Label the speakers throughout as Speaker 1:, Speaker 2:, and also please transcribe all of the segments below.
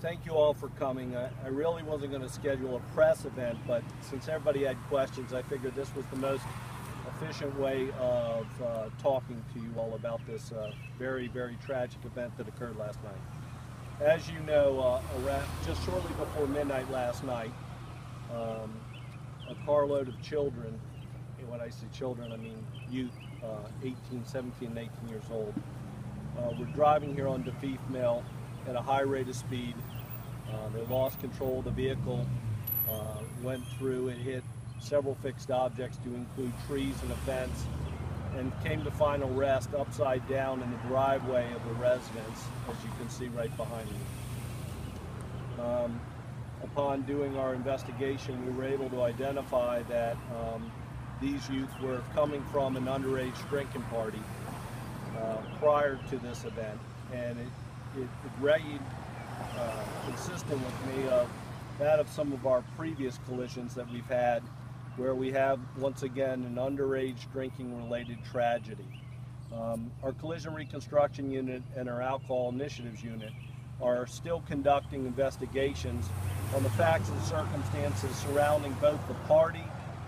Speaker 1: thank you all for coming. I really wasn't going to schedule a press event, but since everybody had questions, I figured this was the most efficient way of talking to you all about this very, very tragic event that occurred last night. As you know, just shortly before midnight last night, a carload of children, and when I say children, I mean youth, 17 and 18 years old, were driving here on DeFeef Mill at a high rate of speed. They lost control of the vehicle, went through and hit several fixed objects to include trees and a fence, and came to final rest upside down in the driveway of the residence, as you can see right behind me. Upon doing our investigation, we were able to identify that these youth were coming from an underage drinking party prior to this event, and it read consistent with me of that of some of our previous collisions that we've had, where we have once again an underage drinking related tragedy. Our collision reconstruction unit and our alcohol initiatives unit are still conducting investigations on the facts and circumstances surrounding both the party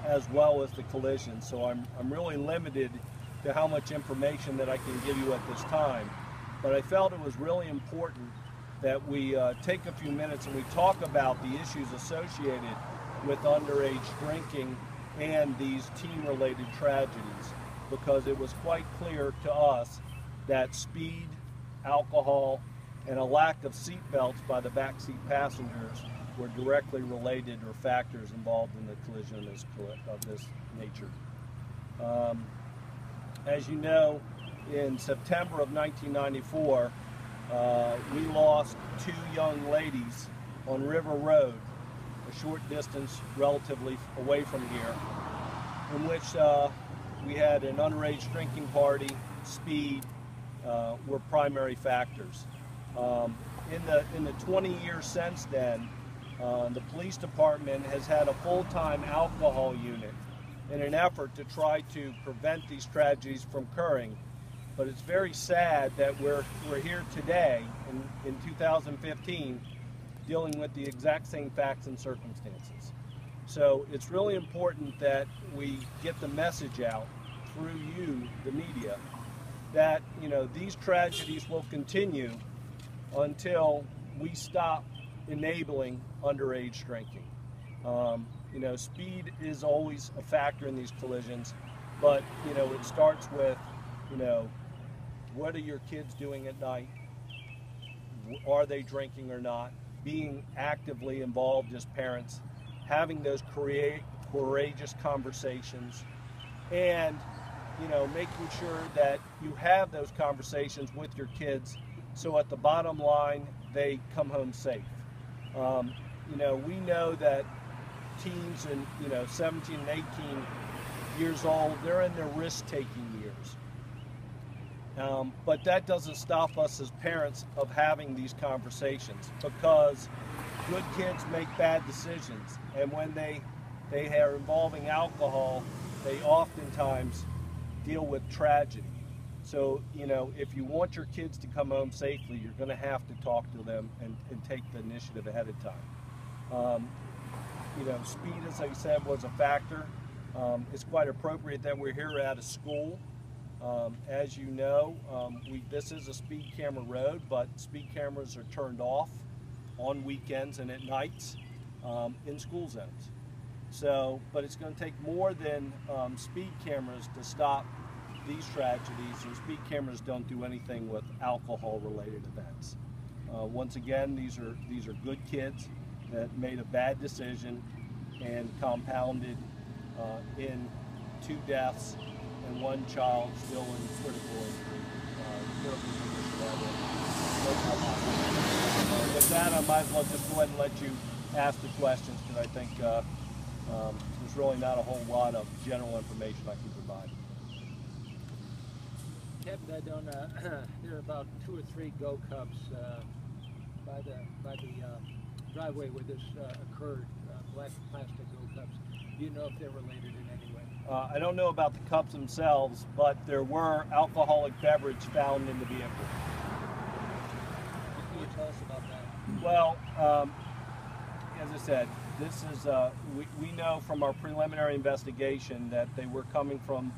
Speaker 1: as well as the collision. So I'm really limited to how much information that I can give you at this time. But I felt it was really important that we take a few minutes and we talk about the issues associated with underage drinking and these teen-related tragedies, because it was quite clear to us that speed, alcohol, and a lack of seat belts by the backseat passengers were directly related or factors involved in the collision of this nature. As you know, in September of 1994, we lost two young ladies on River Road, a short distance relatively away from here, in which we had an underage drinking party, speed were primary factors. In the 20 years since then, the police department has had a full-time alcohol unit in an effort to try to prevent these tragedies from occurring. But it's very sad that we're here today in 2015 dealing with the exact same facts and circumstances. So it's really important that we get the message out through you, the media, that these tragedies will continue until we stop enabling underage drinking. Speed is always a factor in these collisions, but it starts with what are your kids doing at night? Are they drinking or not? Being actively involved as parents, having those courageous conversations, and making sure that you have those conversations with your kids, so at the bottom line they come home safe. We know that teens and 17 and 18 years old, they're in their risk-taking years. But that doesn't stop us as parents of having these conversations, because good kids make bad decisions, and when they are involving alcohol, they oftentimes deal with tragedy. So, if you want your kids to come home safely, you're going to have to talk to them and take the initiative ahead of time. Speed, as I said, was a factor. It's quite appropriate that we're here at a school. As you know, this is a speed camera road, but speed cameras are turned off on weekends and at nights in school zones. So, but it's going to take more than speed cameras to stop these tragedies, and speed cameras don't do anything with alcohol-related events. Once again, these are good kids that made a bad decision and compounded in 2 deaths and 1 child still in critical condition. With that, I might as well just go ahead and let you ask the questions, because I think there's really not a whole lot of general information I can provide.
Speaker 2: Captain, there are about 2 or 3 go-cups by the driveway where this occurred, black plastic go-cups. Do you know if they're related in any way?
Speaker 1: I don't know about the cups themselves, but there were alcoholic beverage found in the vehicle.
Speaker 2: What can you tell us about that?
Speaker 1: Well, as I said, this is we know from our preliminary investigation that they were coming from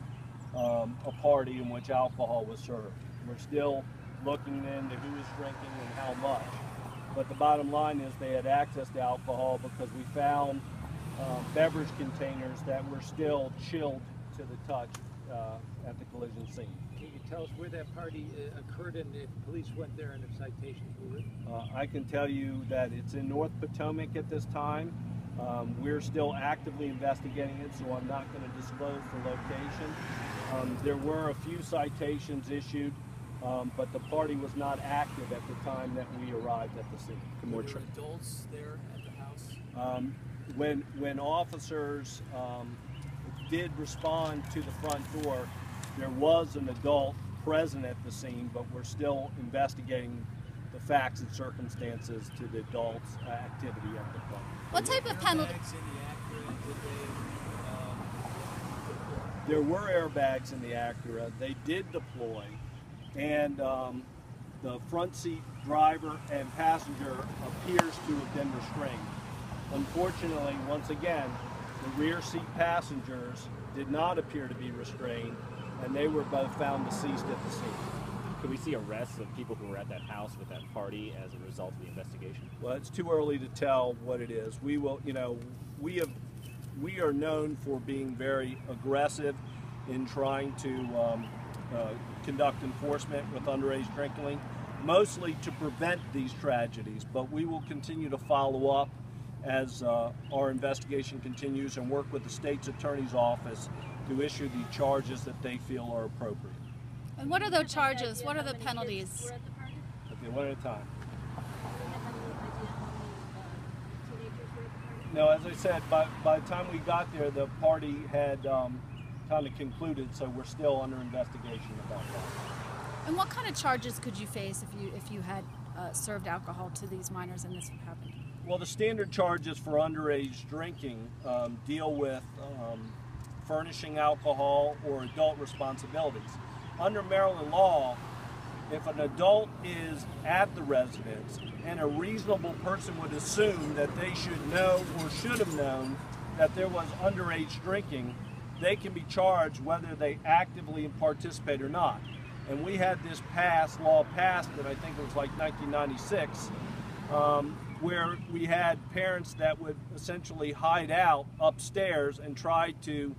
Speaker 1: a party in which alcohol was served. We're still looking into who was drinking and how much. But the bottom line is they had access to alcohol because we found beverage containers that were still chilled to the touch at the collision scene.
Speaker 2: Can you tell us where that party occurred and if police went there and if citations were written?
Speaker 1: I can tell you that it's in North Potomac at this time. We're still actively investigating it, so I'm not going to disclose the location. There were a few citations issued, but the party was not active at the time that we arrived at the scene.
Speaker 3: Were there adults there at the house?
Speaker 1: When officers did respond to the front door, there was an adult present at the scene, but we're still investigating the facts and circumstances to the adult's activity at the front.
Speaker 4: What type of penalty?
Speaker 1: There were airbags in the Acura. They did deploy, and the front seat driver and passenger appears to have been restrained. Unfortunately, once again, the rear seat passengers did not appear to be restrained, and they were both found deceased at the scene.
Speaker 5: Could we see arrests of people who were at that house with that party as a result of the investigation?
Speaker 1: Well, it's too early to tell what it is. We will, we are known for being very aggressive in trying to conduct enforcement with underage drinking, mostly to prevent these tragedies. But we will continue to follow up as our investigation continues and work with the state's attorney's office to issue the charges that they feel are appropriate.
Speaker 4: And what are the charges? What are the penalties?
Speaker 1: Okay, one at a time. No, as I said, by the time we got there, the party had kind of concluded, so we're still under investigation about that.
Speaker 4: And what kind of charges could you face if you had served alcohol to these minors and this happened?
Speaker 1: Well, the standard charges for underage drinking deal with furnishing alcohol or adult responsibilities. Under Maryland law, if an adult is at the residence and a reasonable person would assume that they should know or should have known that there was underage drinking, they can be charged whether they actively participate or not. And we had this law passed, and I think it was like 1996, where we had parents that would essentially hide out upstairs and try to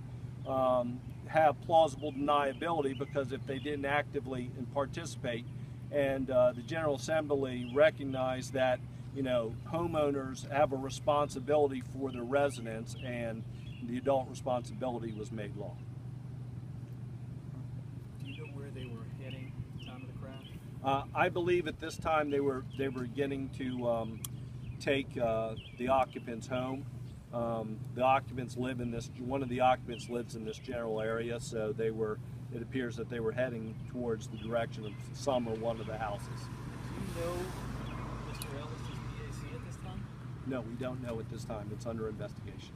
Speaker 1: have plausible deniability because if they didn't actively participate, and the General Assembly recognized that homeowners have a responsibility for their residents, and the adult responsibility was made law.
Speaker 3: Do you know where they were heading at the time of the crash?
Speaker 1: I believe at this time they were getting to take the occupants home. The occupants live in this. One of the occupants lives in this general area, so they were. It appears that they were heading towards the direction of some or one of the houses.
Speaker 3: Do you know Mr. Ellis' BAC at this time?
Speaker 1: No, we don't know at this time. It's under investigation.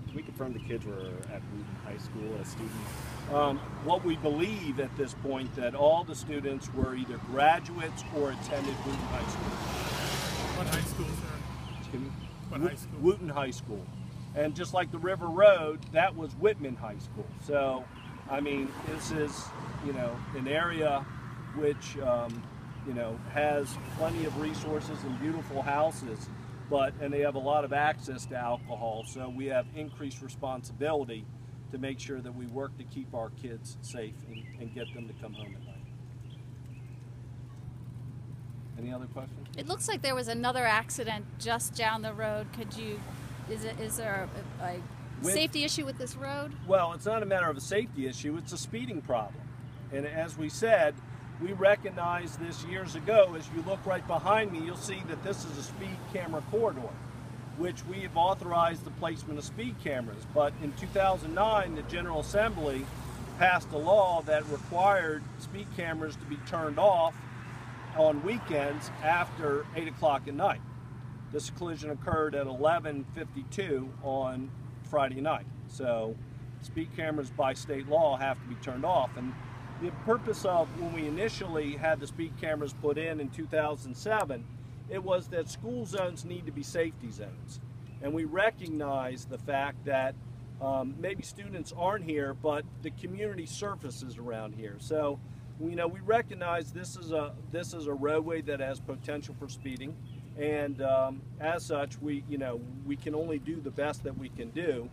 Speaker 5: Can we confirm the kids were at Wooten High School as students?
Speaker 1: What we believe at this point that all the students were either graduates or attended Wooten High School.
Speaker 6: What high school, sir?
Speaker 1: Excuse me?
Speaker 6: What high school?
Speaker 1: Wooten High School. And just like the River Road, that was Whitman High School. So, I mean, this is, an area which, has plenty of resources and beautiful houses, and they have a lot of access to alcohol. So we have increased responsibility to make sure that we work to keep our kids safe and get them to come home at night. Any other questions?
Speaker 4: It looks like there was another accident just down the road. Is there a safety issue with this road?
Speaker 1: Well, it's not a matter of a safety issue, it's a speeding problem. And as we said, we recognized this years ago. As you look right behind me, you'll see that this is a speed camera corridor, which we have authorized the placement of speed cameras. But in 2009, the General Assembly passed a law that required speed cameras to be turned off on weekends after 8 o'clock at night. This collision occurred at 11:52 on Friday night. So speed cameras by state law have to be turned off. And the purpose of when we initially had the speed cameras put in 2007 It was that school zones need to be safety zones. And we recognize the fact that maybe students aren't here, but the community surfaces around here. So, we recognize this is a roadway that has potential for speeding, and as such, we can only do the best that we can do.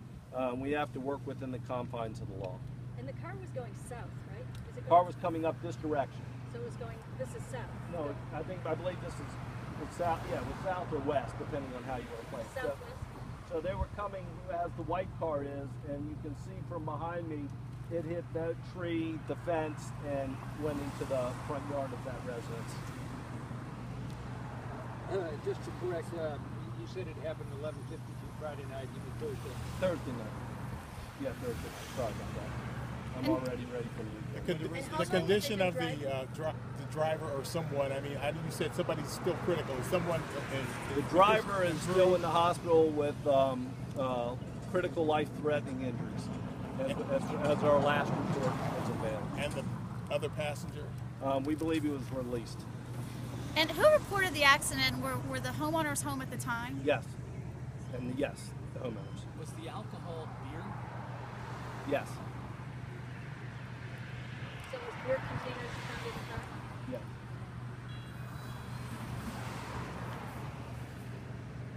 Speaker 1: We have to work within the confines of the law.
Speaker 7: And the car was going south, right? Was it
Speaker 1: Car
Speaker 7: going,
Speaker 1: was coming up this direction.
Speaker 7: so it was going, this is south.
Speaker 1: No, I believe this is south. Yeah, it was south or west, depending on how you want to play it.
Speaker 7: Southwest?
Speaker 1: So they were coming as the white car is, and you can see from behind me, it hit the tree, the fence, and went into the front yard of that residence.
Speaker 2: Just to correct, you said it happened 11:52 Friday night, you mean Thursday.
Speaker 1: Thursday night. Yeah, Thursday night. Sorry about that. I'm already ready for you.
Speaker 6: The condition of the driver or someone, I mean, you said somebody's still critical. Is someone...
Speaker 1: The driver is still in the hospital with critical life-threatening injuries, as our last report was available.
Speaker 6: And the other passenger?
Speaker 1: We believe he was released.
Speaker 4: And who reported the accident? Were the homeowners home at the time?
Speaker 1: Yes. And yes, the homeowners.
Speaker 3: Was the alcohol beer?
Speaker 1: Yes.
Speaker 7: So was beer containers found in the car?
Speaker 1: Yeah.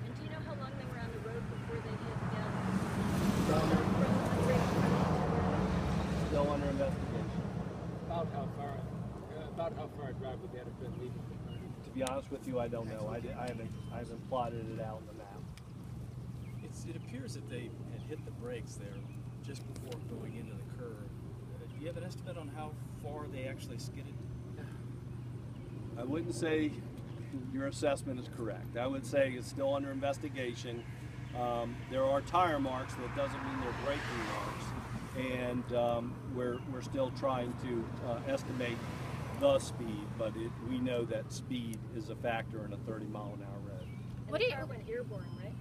Speaker 7: And do you know how long they were on the road before they hit
Speaker 1: Still under investigation.
Speaker 2: About how far a drive would that have been leaving the car?
Speaker 1: To be honest with you, I don't know. I haven't plotted it out in the map.
Speaker 3: It appears that they had hit the brakes there just before going into the curve. Do you have an estimate on how far they actually skidded?
Speaker 1: I wouldn't say your assessment is correct. I would say it's still under investigation. There are tire marks, that doesn't mean they're braking marks. And we're still trying to estimate the speed, but we know that speed is a factor in a 30-mile-an-hour road.
Speaker 7: And
Speaker 4: What
Speaker 7: the
Speaker 4: do you-
Speaker 7: car went airborne, right?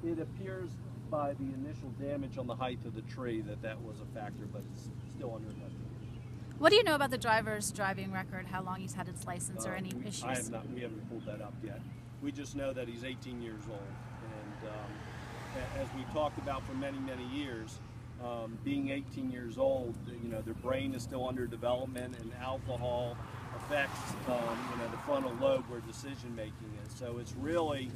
Speaker 1: It appears by the initial damage on the height of the tree that was a factor, but it's still under investigation.
Speaker 4: What do you know about the driver's driving record? How long he's had his license, or any issues?
Speaker 1: We haven't pulled that up yet. We just know that he's 18 years old, and as we talked about for many, many years, being 18 years old, their brain is still under development, and alcohol affects the frontal lobe where decision making is. So it's really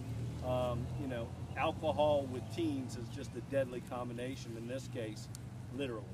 Speaker 1: alcohol with teens is just a deadly combination in this case, literally.